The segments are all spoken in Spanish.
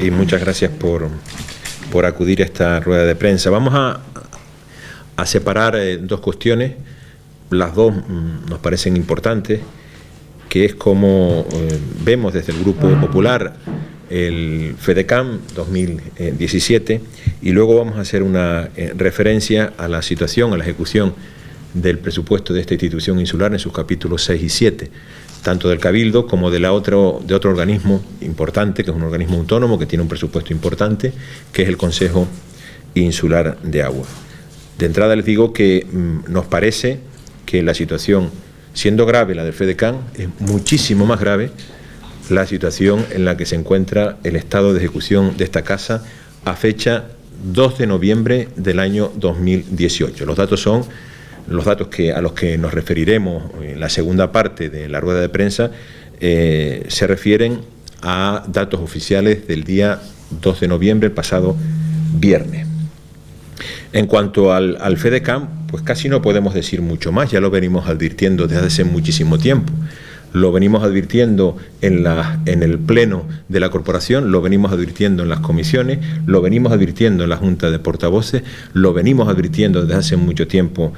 y muchas gracias por acudir a esta rueda de prensa. Vamos a separar dos cuestiones, las dos nos parecen importantes, que es como vemos desde el Grupo Popular el FEDECAM 2017, y luego vamos a hacer una referencia a la situación, a la ejecución del presupuesto de esta institución insular en sus capítulos 6 y 7, tanto del Cabildo como de otro organismo importante, que es un organismo autónomo que tiene un presupuesto importante, que es el Consejo Insular de Agua. De entrada les digo que nos parece que la situación, siendo grave la del FEDECAM, es muchísimo más grave la situación en la que se encuentra el estado de ejecución de esta casa a fecha 2 de noviembre del año 2018. Los datos son los datos a los que nos referiremos en la segunda parte de la rueda de prensa, se refieren a datos oficiales del día 2 de noviembre, el pasado viernes. En cuanto al FEDECAM, pues casi no podemos decir mucho más, ya lo venimos advirtiendo desde hace muchísimo tiempo. Lo venimos advirtiendo en el Pleno de la Corporación, lo venimos advirtiendo en las comisiones, lo venimos advirtiendo en la Junta de Portavoces, lo venimos advirtiendo desde hace mucho tiempo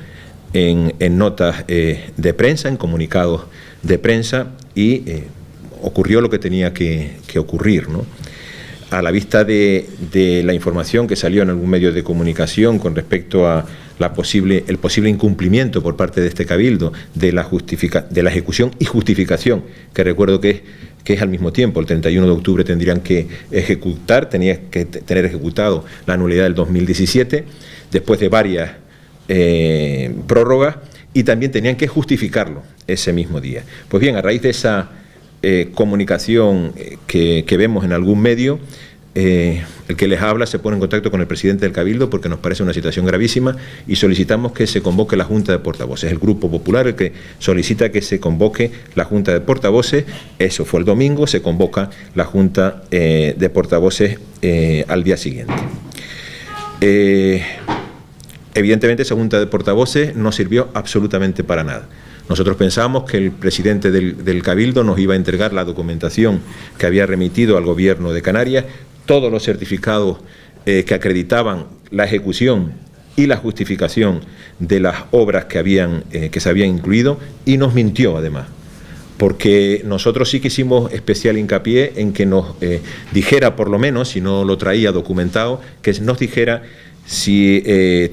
en notas de prensa, en comunicados de prensa, y ocurrió lo que tenía que ocurrir, ¿no? A la vista de la información que salió en algún medio de comunicación con respecto a el posible incumplimiento por parte de este Cabildo de la ejecución y justificación, que recuerdo que es al mismo tiempo, el 31 de octubre tendrían que tenía que tener ejecutado la nulidad del 2017, después de varias prórrogas, y también tenían que justificarlo ese mismo día. Pues bien, a raíz de esa comunicación que vemos en algún medio, el que les habla se pone en contacto con el presidente del Cabildo porque nos parece una situación gravísima y solicitamos que se convoque la Junta de Portavoces. El Grupo Popular el que solicita que se convoque la Junta de Portavoces. Eso fue el domingo, se convoca la Junta de Portavoces al día siguiente. Evidentemente esa Junta de Portavoces no sirvió absolutamente para nada. Nosotros pensábamos que el presidente del Cabildo nos iba a entregar la documentación que había remitido al Gobierno de Canarias, todos los certificados que acreditaban la ejecución y la justificación de las obras que se habían incluido, y nos mintió además, porque nosotros sí que hicimos especial hincapié en que nos dijera, por lo menos, si no lo traía documentado, que nos dijera si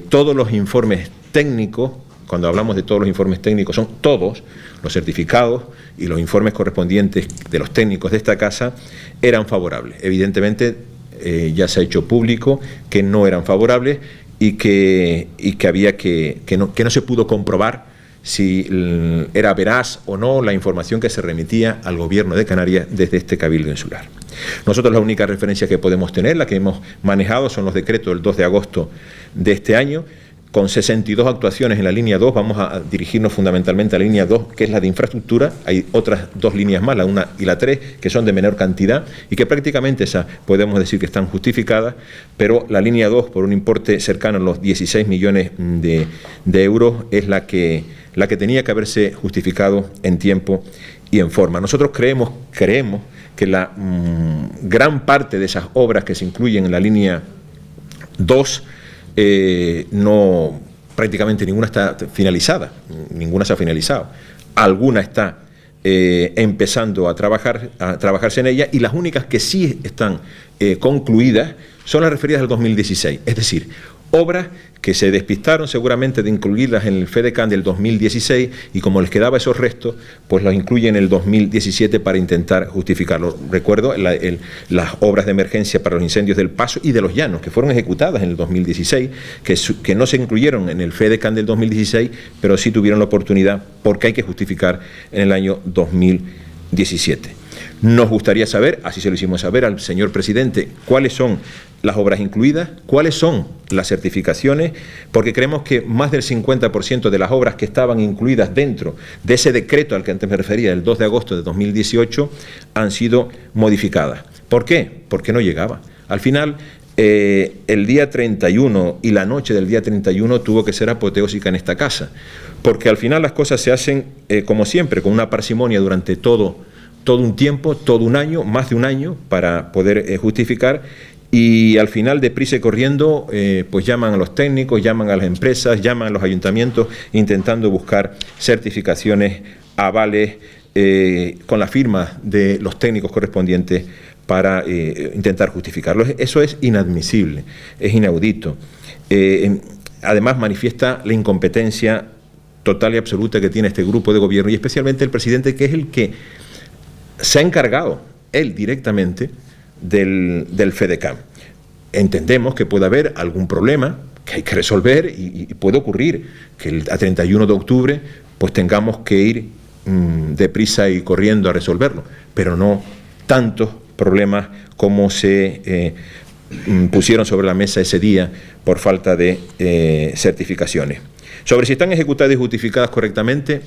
todos los informes técnicos, cuando hablamos de todos los informes técnicos, son todos los certificados y los informes correspondientes de los técnicos de esta casa, eran favorables. Evidentemente ya se ha hecho público que no eran favorables y que no se pudo comprobar si era veraz o no la información que se remitía al Gobierno de Canarias desde este Cabildo Insular. Nosotros la única referencia que podemos tener, la que hemos manejado, son los decretos del 2 de agosto de este año, con 62 actuaciones en la línea 2, vamos a dirigirnos fundamentalmente a la línea 2, que es la de infraestructura. Hay otras dos líneas más, la 1 y la 3, que son de menor cantidad y que prácticamente esas podemos decir que están justificadas, pero la línea 2, por un importe cercano a los 16 millones de euros, es la que tenía que haberse justificado en tiempo y en forma. Nosotros creemos que la gran parte de esas obras que se incluyen en la línea 2, prácticamente ninguna está finalizada, ninguna se ha finalizado. Alguna está empezando a trabajarse en ella, y las únicas que sí están concluidas son las referidas al 2016, es decir, obras que se despistaron seguramente de incluirlas en el FEDECAM del 2016 y como les quedaba esos restos, pues los incluyen en el 2017 para intentar justificarlo. Recuerdo las obras de emergencia para los incendios del Paso y de los Llanos, que fueron ejecutadas en el 2016, que no se incluyeron en el FEDECAM del 2016, pero sí tuvieron la oportunidad porque hay que justificar en el año 2017. Nos gustaría saber, así se lo hicimos saber al señor presidente, cuáles son las obras incluidas, cuáles son las certificaciones, porque creemos que más del 50% de las obras que estaban incluidas dentro de ese decreto al que antes me refería, el 2 de agosto de 2018, han sido modificadas. ¿Por qué? Porque no llegaba. Al final, el día 31 y la noche del día 31 tuvo que ser apoteósica en esta casa, porque al final las cosas se hacen, como siempre, con una parsimonia durante todo todo un tiempo, todo un año, más de un año, para poder justificar, y al final, deprisa y corriendo, pues llaman a los técnicos, llaman a las empresas, llaman a los ayuntamientos, intentando buscar certificaciones, avales, con la firma de los técnicos correspondientes para intentar justificarlo. Eso es inadmisible, es inaudito. Además, manifiesta la incompetencia total y absoluta que tiene este grupo de gobierno, y especialmente el presidente, que es el que se ha encargado, él directamente, del FEDECAM. Entendemos que puede haber algún problema que hay que resolver y puede ocurrir que a 31 de octubre pues tengamos que ir deprisa y corriendo a resolverlo, pero no tantos problemas como se pusieron sobre la mesa ese día por falta de certificaciones. Sobre si están ejecutadas y justificadas correctamente,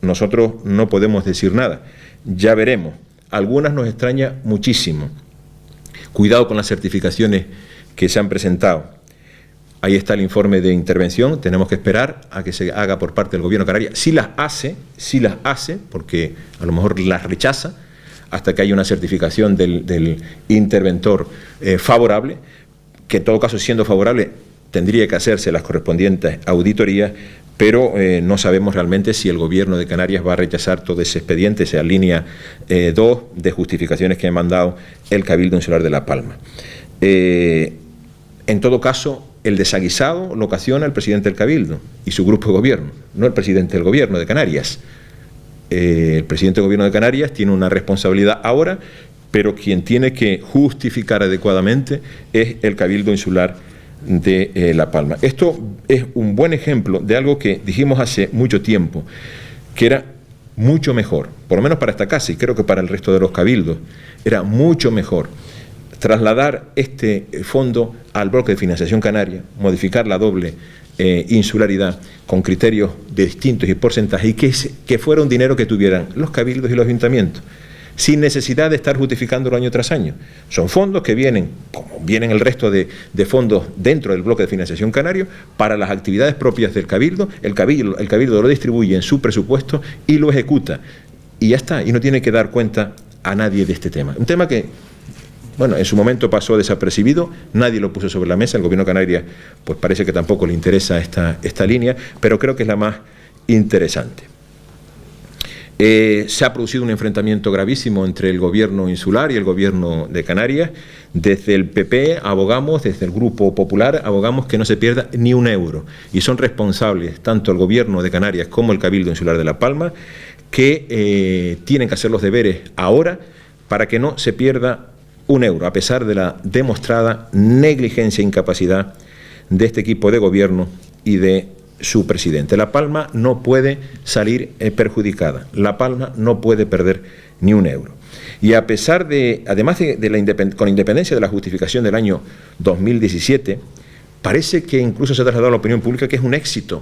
nosotros no podemos decir nada. Ya veremos. Algunas nos extraña muchísimo. Cuidado con las certificaciones que se han presentado. Ahí está el informe de intervención. Tenemos que esperar a que se haga por parte del Gobierno de Canarias. Si las hace, porque a lo mejor las rechaza, hasta que haya una certificación del interventor favorable, que en todo caso, siendo favorable, tendría que hacerse las correspondientes auditorías, pero no sabemos realmente si el Gobierno de Canarias va a rechazar todo ese expediente, esa línea 2 de justificaciones que ha mandado el Cabildo Insular de La Palma. En todo caso, el desaguisado lo ocasiona el presidente del Cabildo y su grupo de gobierno, no el presidente del Gobierno de Canarias. El presidente del Gobierno de Canarias tiene una responsabilidad ahora, pero quien tiene que justificar adecuadamente es el Cabildo Insular de La Palma. Esto es un buen ejemplo de algo que dijimos hace mucho tiempo, que era mucho mejor, por lo menos para esta casa y creo que para el resto de los cabildos, era mucho mejor trasladar este fondo al bloque de financiación canaria, modificar la doble insularidad con criterios distintos y porcentajes, y que fuera un dinero que tuvieran los cabildos y los ayuntamientos, sin necesidad de estar justificándolo año tras año. Son fondos que vienen, como vienen el resto de fondos dentro del bloque de financiación canario, para las actividades propias del Cabildo. El Cabildo lo distribuye en su presupuesto y lo ejecuta. Y ya está, y no tiene que dar cuenta a nadie de este tema. Un tema que, bueno, en su momento pasó desapercibido, nadie lo puso sobre la mesa, el Gobierno de Canarias pues parece que tampoco le interesa esta línea, pero creo que es la más interesante. Se ha producido un enfrentamiento gravísimo entre el Gobierno insular y el Gobierno de Canarias. Desde el PP abogamos, desde el Grupo Popular abogamos que no se pierda ni un euro, y son responsables tanto el Gobierno de Canarias como el Cabildo Insular de La Palma, que tienen que hacer los deberes ahora para que no se pierda un euro, a pesar de la demostrada negligencia e incapacidad de este equipo de gobierno y de su presidente. La Palma no puede salir perjudicada, La Palma no puede perder ni un euro. Y a pesar de, además con independencia de la justificación del año 2017, parece que incluso se ha trasladado a la opinión pública que es un éxito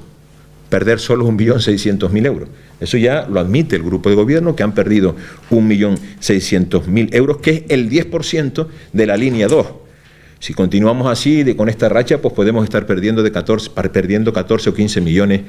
perder solo 1.600.000 euros. Eso ya lo admite el grupo de gobierno, que han perdido 1.600.000 euros, que es el 10% de la línea 2. Si continuamos así, con esta racha, pues podemos estar perdiendo 14 o 15 millones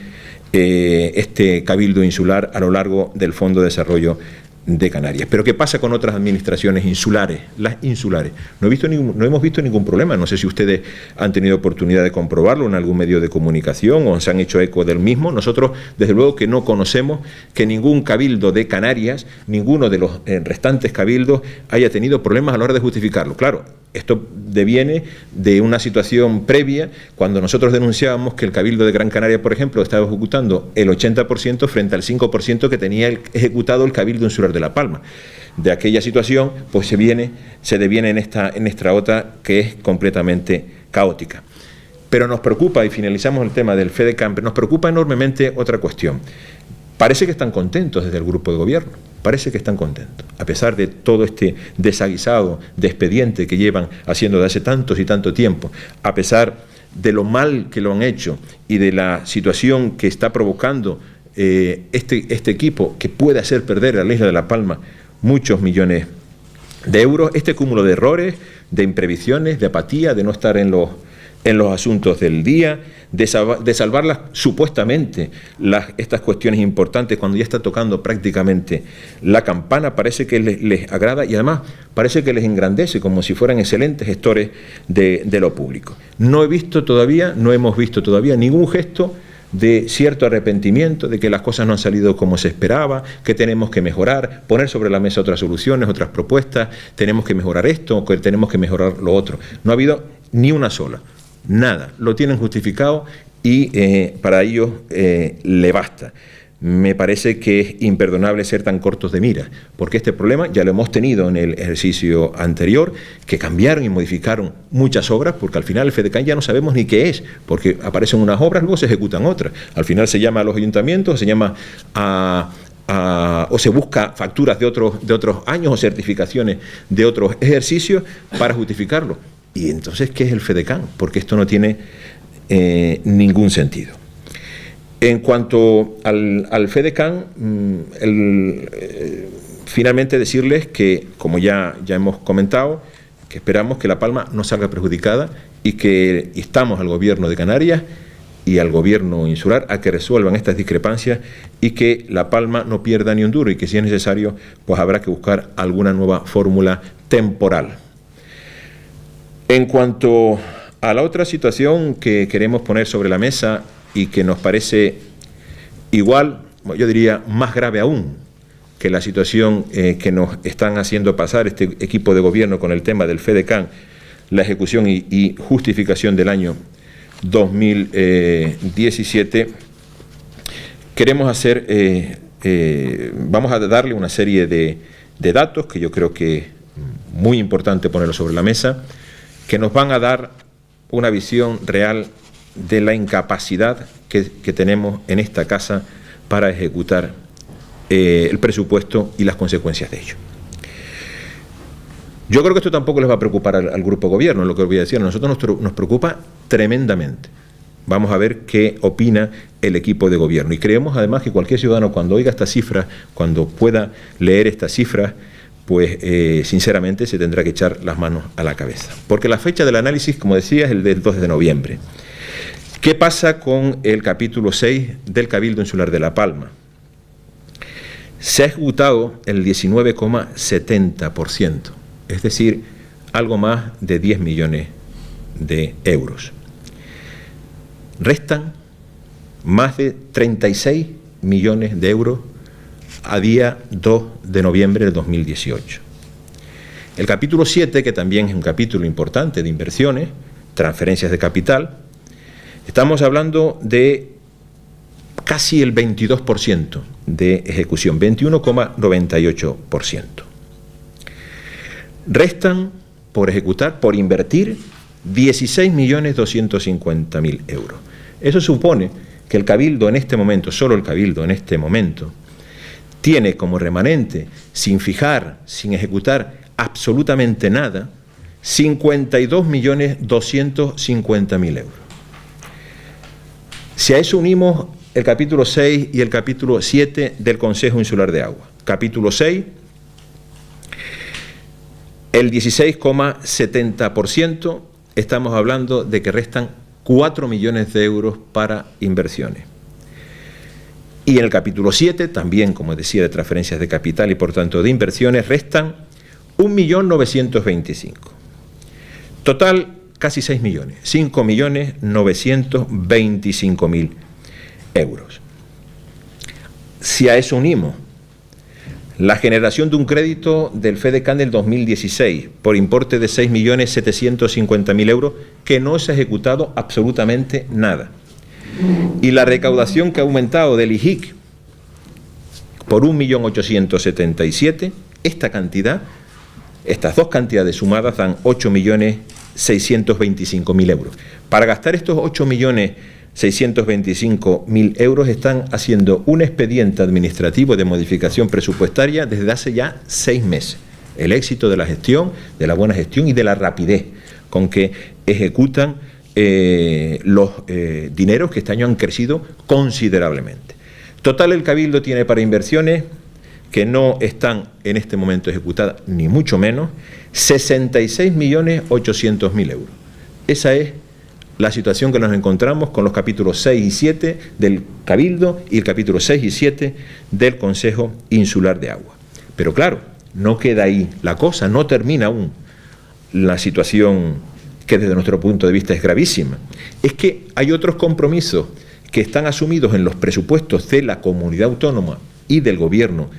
este Cabildo Insular a lo largo del Fondo de Desarrollo de Canarias. Pero ¿qué pasa con otras administraciones insulares? Las insulares. No hemos visto ningún problema. No sé si ustedes han tenido oportunidad de comprobarlo en algún medio de comunicación o se han hecho eco del mismo. Nosotros, desde luego, que no conocemos que ningún cabildo de Canarias, ninguno de los restantes cabildos, haya tenido problemas a la hora de justificarlo. Claro, esto deviene de una situación previa, cuando nosotros denunciábamos que el Cabildo de Gran Canaria, por ejemplo, estaba ejecutando el 80% frente al 5% que tenía ejecutado el Cabildo Insular de La Palma. De aquella situación, pues se deviene en esta otra que es completamente caótica. Pero nos preocupa, y finalizamos el tema del FEDECAM, nos preocupa enormemente otra cuestión. Parece que están contentos desde el grupo de gobierno, parece que están contentos, a pesar de todo este desaguisado de expediente que llevan haciendo de hace tantos y tanto tiempo, a pesar de lo mal que lo han hecho y de la situación que está provocando este equipo, que puede hacer perder a la isla de La Palma muchos millones de euros, este cúmulo de errores, de imprevisiones, de apatía, de no estar en en los asuntos del día, de salvar supuestamente estas cuestiones importantes cuando ya está tocando prácticamente la campana. Parece que les agrada y además parece que les engrandece como si fueran excelentes gestores de lo público. No hemos visto todavía ningún gesto de cierto arrepentimiento, de que las cosas no han salido como se esperaba, que tenemos que mejorar, poner sobre la mesa otras soluciones, otras propuestas, tenemos que mejorar esto, que tenemos que mejorar lo otro. No ha habido ni una sola. Nada, lo tienen justificado y para ellos le basta. Me parece que es imperdonable ser tan cortos de mira, porque este problema ya lo hemos tenido en el ejercicio anterior, que cambiaron y modificaron muchas obras, porque al final el FEDECAN ya no sabemos ni qué es, porque aparecen unas obras, luego se ejecutan otras. Al final se llama a los ayuntamientos, se llama o se busca facturas de otros años o certificaciones de otros ejercicios para justificarlo. Y entonces, ¿qué es el FEDECAN? Porque esto no tiene ningún sentido. En cuanto al FEDECAN, finalmente decirles que, como ya hemos comentado, que esperamos que La Palma no salga perjudicada y que instamos al Gobierno de Canarias y al Gobierno insular a que resuelvan estas discrepancias y que La Palma no pierda ni un duro y que, si es necesario, pues habrá que buscar alguna nueva fórmula temporal. En cuanto a la otra situación que queremos poner sobre la mesa y que nos parece igual, yo diría más grave aún, que la situación que nos están haciendo pasar este equipo de gobierno con el tema del FEDECAN, la ejecución y justificación del año 2017, queremos vamos a darle una serie de datos que yo creo que es muy importante ponerlo sobre la mesa, que nos van a dar una visión real de la incapacidad que tenemos en esta casa para ejecutar el presupuesto y las consecuencias de ello. Yo creo que esto tampoco les va a preocupar al grupo gobierno, lo que os voy a decir. A nosotros nos preocupa tremendamente. Vamos a ver qué opina el equipo de gobierno. Y creemos además que cualquier ciudadano, cuando oiga estas cifras, cuando pueda leer estas cifras, pues sinceramente se tendrá que echar las manos a la cabeza. Porque la fecha del análisis, como decía, es el del 2 de noviembre. ¿Qué pasa con el capítulo 6 del Cabildo Insular de La Palma? Se ha ejecutado el 19,70%, es decir, algo más de 10 millones de euros. Restan más de 36 millones de euros a día 2 de noviembre del 2018. El capítulo 7, que también es un capítulo importante de inversiones, transferencias de capital, estamos hablando de casi el 22% de ejecución, 21,98%. Restan por ejecutar, por invertir, 16.250.000 euros. Eso supone que el Cabildo en este momento, solo el Cabildo en este momento, tiene como remanente, sin fijar, sin ejecutar absolutamente nada, 52.250.000 euros. Si a eso unimos el capítulo 6 y el capítulo 7 del Consejo Insular de Agua. Capítulo 6, el 16,70%, estamos hablando de que restan 4 millones de euros para inversiones. Y en el capítulo 7, también, como decía, de transferencias de capital y por tanto de inversiones, restan 1.925.000. Total, casi 6 millones, 5.925.000 euros. Si a eso unimos la generación de un crédito del FEDECAN del 2016 por importe de 6.750.000 euros, que no se ha ejecutado absolutamente nada, y la recaudación que ha aumentado del IJIC por 1.877.000, esta cantidad, estas dos cantidades sumadas dan 8.625.000 euros. Para gastar estos 8.625.000 euros están haciendo un expediente administrativo de modificación presupuestaria desde hace ya 6 meses. El éxito de la gestión, de la buena gestión y de la rapidez con que ejecutan los dineros que este año han crecido considerablemente. Total, el Cabildo tiene para inversiones que no están en este momento ejecutadas, ni mucho menos, 66.800.000 euros. Esa es la situación que nos encontramos con los capítulos 6 y 7 del Cabildo y el capítulo 6 y 7 del Consejo Insular de Agua. Pero claro, no queda ahí la cosa, no termina aún la situación que desde nuestro punto de vista es gravísima. Es que hay otros compromisos que están asumidos en los presupuestos de la comunidad autónoma y del gobierno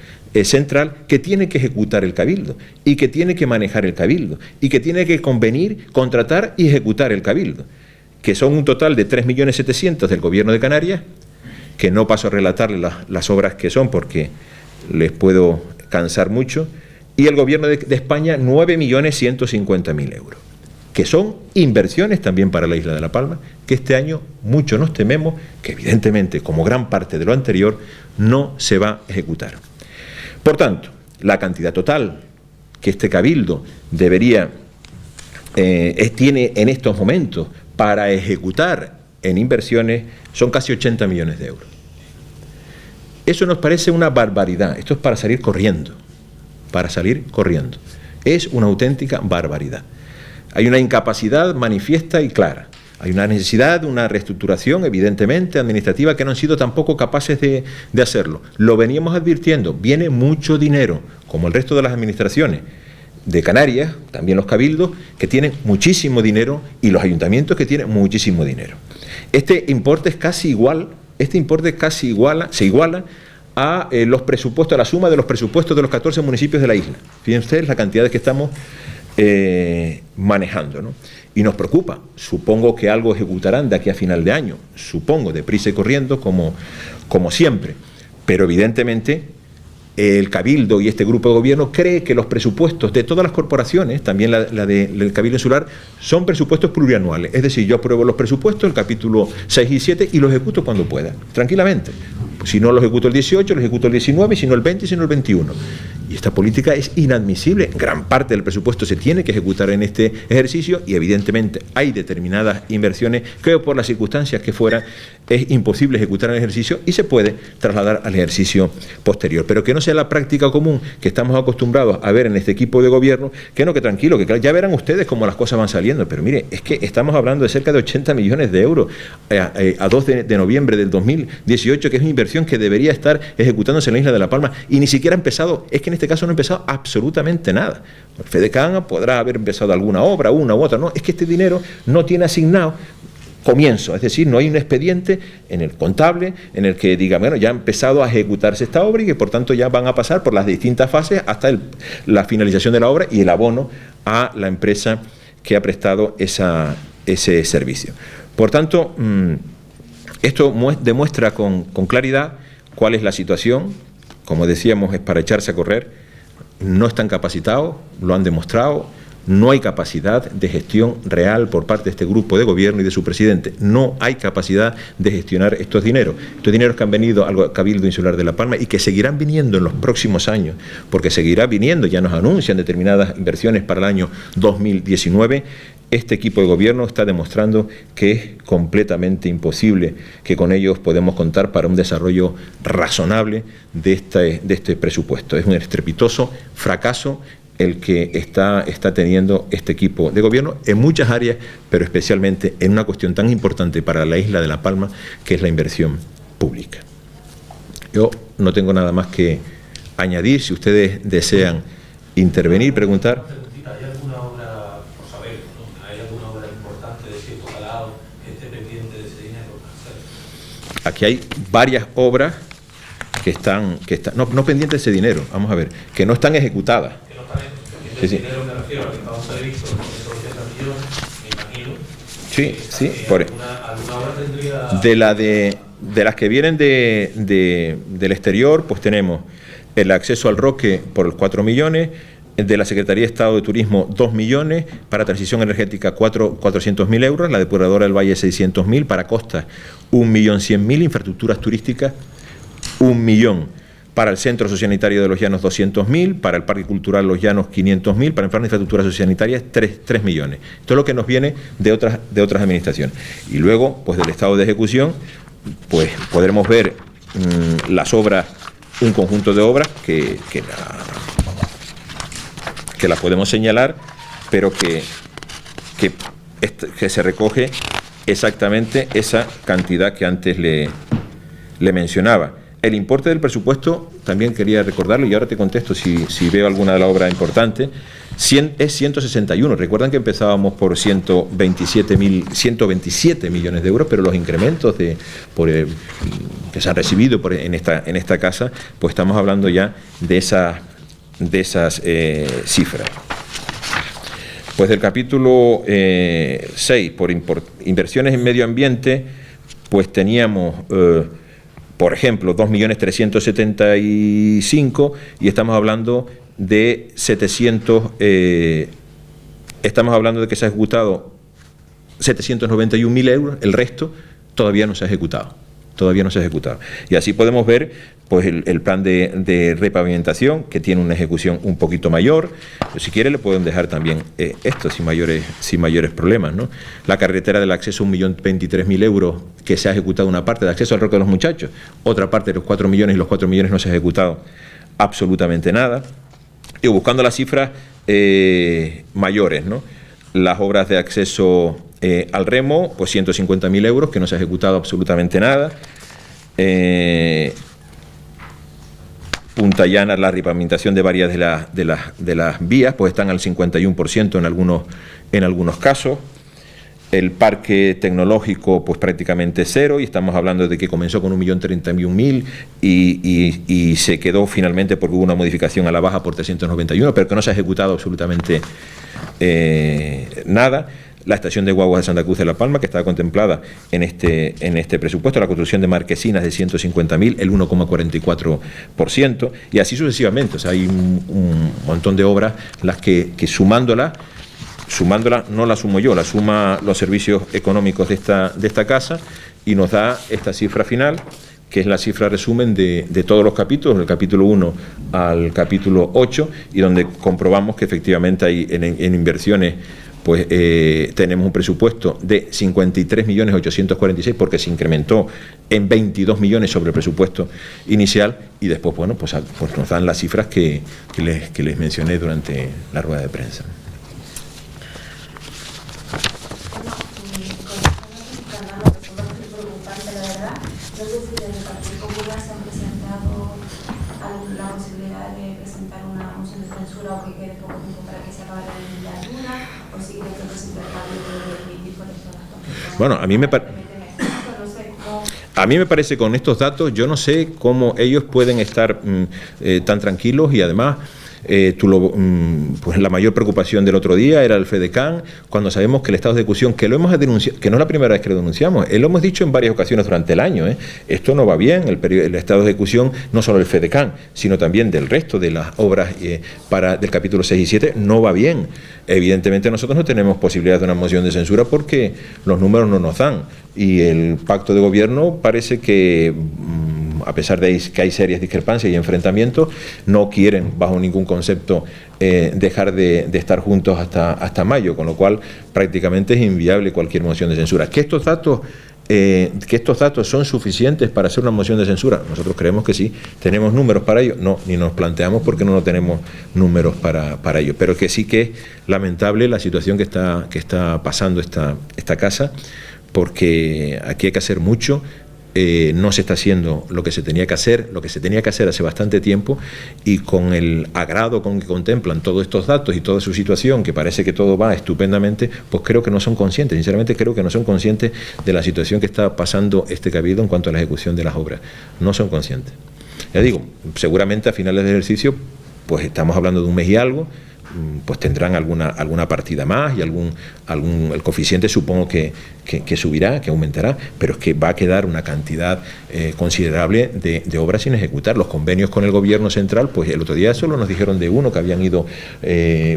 central que tiene que ejecutar el Cabildo y que tiene que manejar el Cabildo y que tiene que convenir, contratar y ejecutar el Cabildo, que son un total de 3.700.000 del Gobierno de Canarias, que no paso a relatarles las obras que son porque les puedo cansar mucho, y el Gobierno de España 9.150.000 euros, que son inversiones también para la isla de La Palma, que este año mucho nos tememos que evidentemente, como gran parte de lo anterior, no se va a ejecutar. Por tanto, la cantidad total que este Cabildo debería, tiene en estos momentos para ejecutar en inversiones son casi 80 millones de euros. Eso nos parece una barbaridad. Esto es para salir corriendo. Para salir corriendo. Es una auténtica barbaridad. Hay una incapacidad manifiesta y clara. Hay una necesidad de una reestructuración, evidentemente, administrativa, que no han sido tampoco capaces de hacerlo. Lo veníamos advirtiendo. Viene mucho dinero, como el resto de las administraciones de Canarias, también los cabildos, que tienen muchísimo dinero, y los ayuntamientos que tienen muchísimo dinero. Este importe es casi igual, se iguala a los presupuestos, a la suma de los presupuestos de los 14 municipios de la isla. Fíjense ustedes la cantidad que estamos manejando, ¿no? Y nos preocupa. Supongo que algo ejecutarán de aquí a final de año, supongo, deprisa y corriendo, como siempre, pero evidentemente el Cabildo y este grupo de gobierno cree que los presupuestos de todas las corporaciones, también la del Cabildo Insular, son presupuestos plurianuales. Es decir, yo apruebo los presupuestos, el capítulo 6 y 7, y los ejecuto cuando pueda, tranquilamente. Si no los ejecuto el 18, los ejecuto el 19, si no el 20, si no el 21. Y esta política es inadmisible. Gran parte del presupuesto se tiene que ejecutar en este ejercicio y evidentemente hay determinadas inversiones que por las circunstancias que fueran es imposible ejecutar en el ejercicio y se puede trasladar al ejercicio posterior. Pero que no sea la práctica común que estamos acostumbrados a ver en este equipo de gobierno, que tranquilo, que ya verán ustedes cómo las cosas van saliendo. Pero mire, es que estamos hablando de cerca de 80 millones de euros a 2 de noviembre del 2018, que es una inversión que debería estar ejecutándose en la isla de La Palma y ni siquiera ha empezado. Es que en este caso no ha empezado absolutamente nada. FEDECAN podrá haber empezado alguna obra, una u otra, no, es que este dinero no tiene asignado comienzo, es decir, no hay un expediente en el contable en el que diga, bueno, ya ha empezado a ejecutarse esta obra y que por tanto ya van a pasar por las distintas fases hasta la finalización de la obra y el abono a la empresa que ha prestado ese servicio. Por tanto, esto demuestra con claridad cuál es la situación. Como decíamos, es para echarse a correr. No están capacitados, lo han demostrado. No hay capacidad de gestión real por parte de este grupo de gobierno y de su presidente. No hay capacidad de gestionar estos dineros. Estos dineros que han venido al Cabildo Insular de La Palma y que seguirán viniendo en los próximos años, porque seguirá viniendo, ya nos anuncian determinadas inversiones para el año 2019. Este equipo de gobierno está demostrando que es completamente imposible que con ellos podemos contar para un desarrollo razonable de este presupuesto. Es un estrepitoso fracaso el que está teniendo este equipo de gobierno en muchas áreas, pero especialmente en una cuestión tan importante para la isla de La Palma, que es la inversión pública. Yo no tengo nada más que añadir. Si ustedes desean intervenir, preguntar. ¿Hay alguna obra, por saber, hay alguna obra importante de cierto calado que esté pendiente de ese dinero? Aquí hay varias obras que están no pendientes de ese dinero, vamos a ver, que no están ejecutadas. Sí, sí. Dinero me refiero a que estamos previstos con esos 80 millones, me imagino. Sí, ¿Alguna obra tendría? De las que vienen del exterior, pues tenemos el acceso al Roque por los 4 millones, de la Secretaría de Estado de Turismo 2 millones, para transición energética 400.000 euros, la depuradora del Valle 600.000, para costas 1.100.000, infraestructuras turísticas 1 millón. Para el Centro Sociosanitario de los Llanos 200.000, para el Parque Cultural Los Llanos 500.000, para el infraestructuras sociosanitarias 3 millones. Esto es lo que nos viene de otras administraciones. Y luego, pues del estado de ejecución, pues podremos ver las obras, un conjunto de obras que las podemos señalar, pero que se recoge exactamente esa cantidad que antes le mencionaba. El importe del presupuesto, también quería recordarlo, y ahora te contesto si veo alguna de la obra importante, es 161. Recuerdan que empezábamos por 127 millones de euros, pero los incrementos que se han recibido en esta casa, pues estamos hablando ya de esas cifras. Pues del capítulo 6, por inversiones en medio ambiente, pues teníamos, por ejemplo, 2.375.000 y estamos hablando de 700, estamos hablando de que se ha ejecutado 791.000 euros, el resto todavía no se ha ejecutado. Y así podemos ver pues el plan de repavimentación, que tiene una ejecución un poquito mayor. Pero si quiere le pueden dejar también esto sin mayores problemas, ¿no? La carretera del acceso, 1.023.000 euros, que se ha ejecutado una parte de acceso al Roque de los Muchachos, otra parte de los 4 millones, y los 4 millones no se ha ejecutado absolutamente nada. Y buscando las cifras mayores, ¿no? Las obras de acceso al remo, pues 150.000 euros, que no se ha ejecutado absolutamente nada. Punta Llana, la repavimentación de varias de las vías, pues están al 51% en algunos casos. El parque tecnológico, pues prácticamente cero, y estamos hablando de que comenzó con 1.031.000 y se quedó finalmente porque hubo una modificación a la baja por 391, pero que no se ha ejecutado absolutamente nada. La estación de guaguas de Santa Cruz de la Palma, que estaba contemplada en este presupuesto, la construcción de marquesinas de 150.000, el 1,44%, y así sucesivamente. O sea, hay un montón de obras las que sumándola, no la sumo yo, la suma los servicios económicos de esta casa, y nos da esta cifra final, que es la cifra resumen de todos los capítulos, del capítulo 1 al capítulo 8, y donde comprobamos que efectivamente hay en inversiones, pues tenemos un presupuesto de 53.846.000, porque se incrementó en 22 millones sobre el presupuesto inicial, y después, bueno, pues nos dan las cifras que les mencioné durante la rueda de prensa. Bueno, a mí me parece, con estos datos, yo no sé cómo ellos pueden estar tan tranquilos, y además pues la mayor preocupación del otro día era el FEDECAN, cuando sabemos que el estado de ejecución, que lo hemos denunciado, que no es la primera vez que lo denunciamos, lo hemos dicho en varias ocasiones durante el año, esto no va bien, el estado de ejecución, no solo del FEDECAN, sino también del resto de las obras del capítulo 6 y 7, no va bien. Evidentemente nosotros no tenemos posibilidad de una moción de censura porque los números no nos dan, y el pacto de gobierno parece que, a pesar de que hay serias discrepancias y enfrentamientos, no quieren bajo ningún concepto dejar de estar juntos hasta mayo, con lo cual prácticamente es inviable cualquier moción de censura. Que estos datos son suficientes para hacer una moción de censura, nosotros creemos que sí. ¿Tenemos números para ello? No, ni nos planteamos porque no tenemos números para ello, pero que sí que es lamentable la situación que está pasando esta casa, porque aquí hay que hacer mucho. No se está haciendo lo que se tenía que hacer hace bastante tiempo, y con el agrado con que contemplan todos estos datos y toda su situación, que parece que todo va estupendamente, pues creo que no son conscientes, sinceramente creo que no son conscientes de la situación que está pasando este cabildo en cuanto a la ejecución de las obras. No son conscientes. Ya digo, seguramente a finales del ejercicio, pues estamos hablando de un mes y algo, pues tendrán alguna partida más, y el coeficiente supongo que subirá, que aumentará, pero es que va a quedar una cantidad considerable de obras sin ejecutar. Los convenios con el gobierno central, pues el otro día solo nos dijeron de uno que habían ido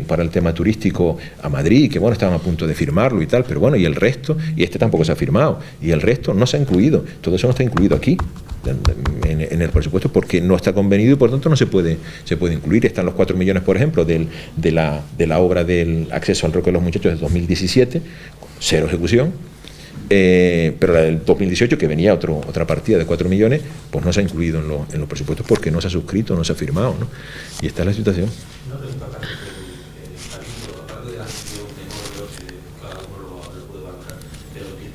para el tema turístico a Madrid, que bueno, estaban a punto de firmarlo y tal, pero bueno, y el resto, y este tampoco se ha firmado, y el resto no se ha incluido, todo eso no está incluido aquí en el presupuesto, porque no está convenido y por tanto no se puede incluir. Están los 4 millones, por ejemplo, de la obra del acceso al Roque de los Muchachos de 2017, cero ejecución, pero la del 2018, que venía otra partida de 4 millones, pues no se ha incluido en los presupuestos porque no se ha suscrito, no se ha firmado, ¿no? Y esta es la situación.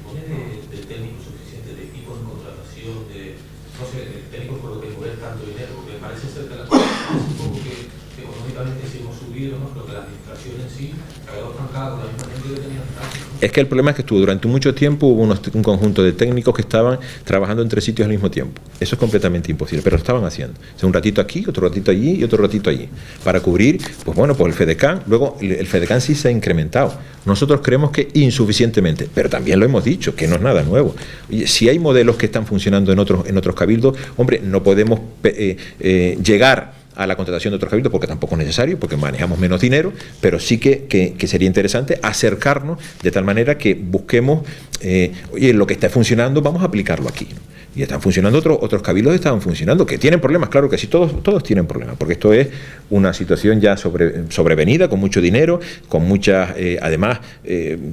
dispone de técnicos suficientes, de equipo en contratación, no sé, de técnicos por lo que mover tanto dinero, porque me parece ser que la cosa es un poco que económicamente sí hemos subido, ¿no? Pero que la administración en sí ha quedado estancada con la misma gente que tenía antes, ¿no? Es que el problema es que durante mucho tiempo hubo un conjunto de técnicos que estaban trabajando en 3 sitios al mismo tiempo. Eso es completamente imposible, pero lo estaban haciendo. O sea, un ratito aquí, otro ratito allí y otro ratito allí. Para cubrir, pues bueno, pues el FEDECAN. Luego el FEDECAN sí se ha incrementado. Nosotros creemos que insuficientemente, pero también lo hemos dicho, que no es nada nuevo. Oye, si hay modelos que están funcionando en otros cabildos, hombre, no podemos llegar a la contratación de otros cabildos porque tampoco es necesario, porque manejamos menos dinero, pero sí que sería interesante acercarnos de tal manera que busquemos, oye, lo que está funcionando vamos a aplicarlo aquí, ¿no? Y están funcionando otros cabildos, estaban funcionando, que tienen problemas, claro que sí, todos tienen problemas, porque esto es una situación ya sobrevenida, con mucho dinero, con muchas, además,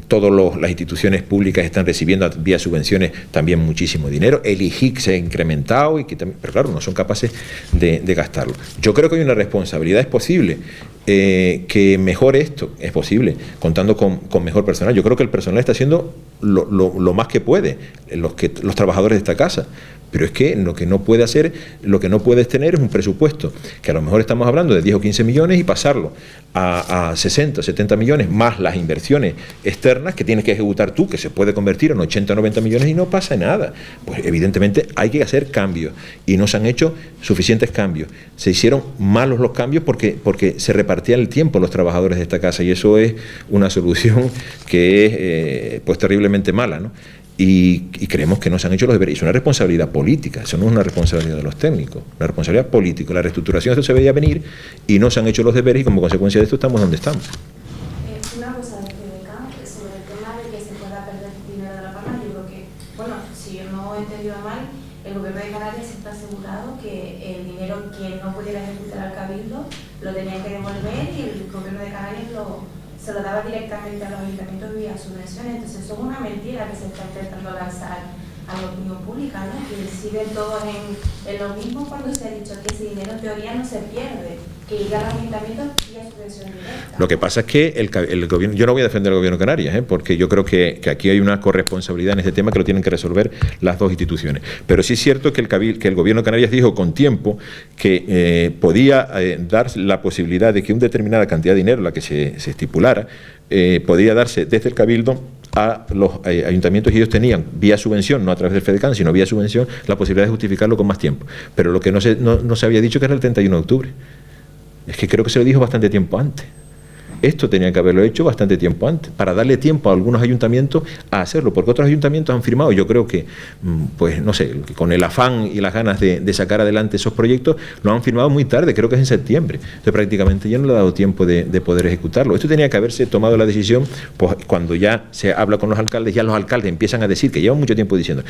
todas las instituciones públicas están recibiendo vía subvenciones también muchísimo dinero, el IJIC se ha incrementado, pero claro, no son capaces de gastarlo. Yo creo que hay una responsabilidad, es posible que mejore esto, es posible, contando con mejor personal. Yo creo que el personal está haciendo lo más que puede, los trabajadores de esta casa, pero es que lo que no puede hacer, lo que no puedes tener es un presupuesto, que a lo mejor estamos hablando de 10 o 15 millones y pasarlo a 60, 70 millones, más las inversiones externas que tienes que ejecutar tú, que se puede convertir en 80 o 90 millones y no pasa nada. Pues evidentemente hay que hacer cambios y no se han hecho suficientes cambios. Se hicieron malos los cambios porque se repartían el tiempo los trabajadores de esta casa y eso es una solución que es pues terriblemente mala, ¿no? Y creemos que no se han hecho los deberes. Es una responsabilidad política, eso no es una responsabilidad de los técnicos, una responsabilidad política. La reestructuración, esto se veía venir y no se han hecho los deberes y como consecuencia de esto estamos donde estamos. Una cosa de FEDECAN, sobre el tema de que se pueda perder dinero de la Palma, yo creo que, bueno, si yo no he entendido mal, el gobierno de Canarias está asegurado que el dinero que no pudiera ejecutar al Cabildo lo tenía que devolver y el gobierno de Canarias se lo daba directamente a los ayuntamientos vía subvenciones. Entonces eso es una mentira que se está intentando lanzar a la opinión pública, ¿no? Que deciden todos en lo mismo cuando se ha dicho que ese dinero en teoría no se pierde, que llega a los ayuntamientos vía subvención directa. Lo que pasa es que el gobierno, yo no voy a defender al gobierno de Canarias, porque yo creo que aquí hay una corresponsabilidad en este tema que lo tienen que resolver las dos instituciones. Pero sí es cierto que el gobierno de Canarias dijo con tiempo que podía dar la posibilidad de que una determinada cantidad de dinero, la que se estipulara, podía darse desde el Cabildo a los ayuntamientos y ellos tenían vía subvención, no a través del FEDECAN, sino vía subvención, la posibilidad de justificarlo con más tiempo. Pero lo que no se había dicho que era el 31 de octubre. Es que creo que se lo dijo bastante tiempo antes. Esto tenía que haberlo hecho bastante tiempo antes, para darle tiempo a algunos ayuntamientos a hacerlo, porque otros ayuntamientos han firmado, yo creo que, pues no sé, con el afán y las ganas de sacar adelante esos proyectos, lo han firmado muy tarde, creo que es en septiembre. Entonces prácticamente ya no le ha dado tiempo de poder ejecutarlo. Esto tenía que haberse tomado la decisión, pues cuando ya se habla con los alcaldes, ya los alcaldes empiezan a decir, que llevan mucho tiempo diciendo,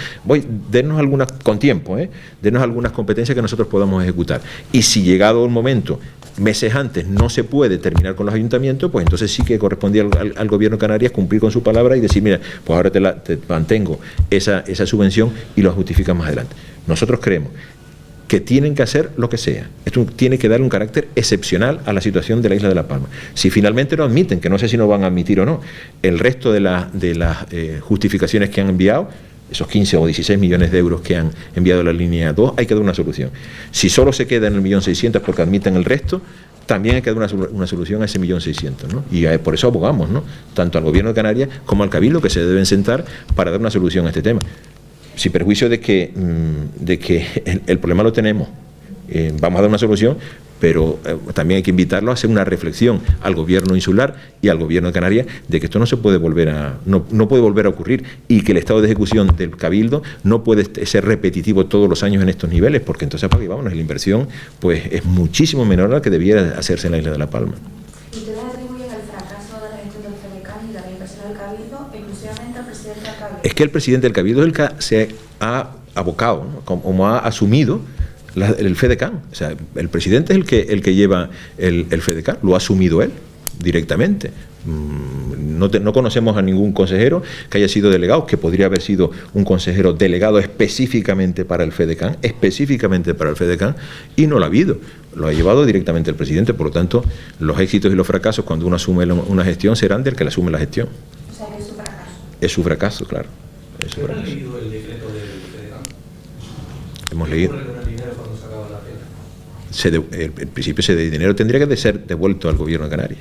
dennos algunas, con tiempo, dennos algunas competencias que nosotros podamos ejecutar. Y si llegado el momento, meses antes, no se puede terminar con los ayuntamientos, pues entonces sí que correspondía al gobierno de Canarias cumplir con su palabra y decir, mira, pues ahora te mantengo esa subvención y lo justifican más adelante. Nosotros creemos que tienen que hacer lo que sea. Esto tiene que dar un carácter excepcional a la situación de la isla de La Palma. Si finalmente lo admiten, que no sé si no van a admitir o no, el resto de las justificaciones que han enviado, esos 15 o 16 millones de euros que han enviado a la línea 2, hay que dar una solución. Si solo se queda en el 1.600.000 porque admiten el resto, también hay que dar una solución a ese 1.600.000, ¿no? Y por eso abogamos, ¿no? Tanto al gobierno de Canarias como al Cabildo, que se deben sentar para dar una solución a este tema. Sin perjuicio de que el problema lo tenemos, vamos a dar una solución, pero también hay que invitarlo a hacer una reflexión al gobierno insular y al gobierno de Canarias de que esto no se puede no puede volver a ocurrir y que el estado de ejecución del Cabildo no puede ser repetitivo todos los años en estos niveles, porque entonces, vámonos, la inversión pues es muchísimo menor a la que debiera hacerse en la isla de La Palma. ¿Y ustedes atribuyen el fracaso de la gestión del FEDECAN y de la inversión del Cabildo exclusivamente al presidente del Cabildo? Es que el presidente del Cabildo es el que se ha abocado, ¿no? Como ha asumido el FEDECAN. O sea, el presidente es el que lleva el FEDECAN, lo ha asumido él directamente. No conocemos a ningún consejero que haya sido delegado, que podría haber sido un consejero delegado específicamente para el FEDECAN, y no lo ha habido. Lo ha llevado directamente el presidente. Por lo tanto, los éxitos y los fracasos cuando uno asume una gestión serán del que le asume la gestión. O sea, que es su fracaso. Es su fracaso, claro. Eso ¿Pero por han eso. leído el decreto del FEDECAM? Hemos ¿Qué leído. ocurre con el dinero cuando se acaba la pena? El principio ese dinero tendría que ser devuelto al gobierno de Canarias.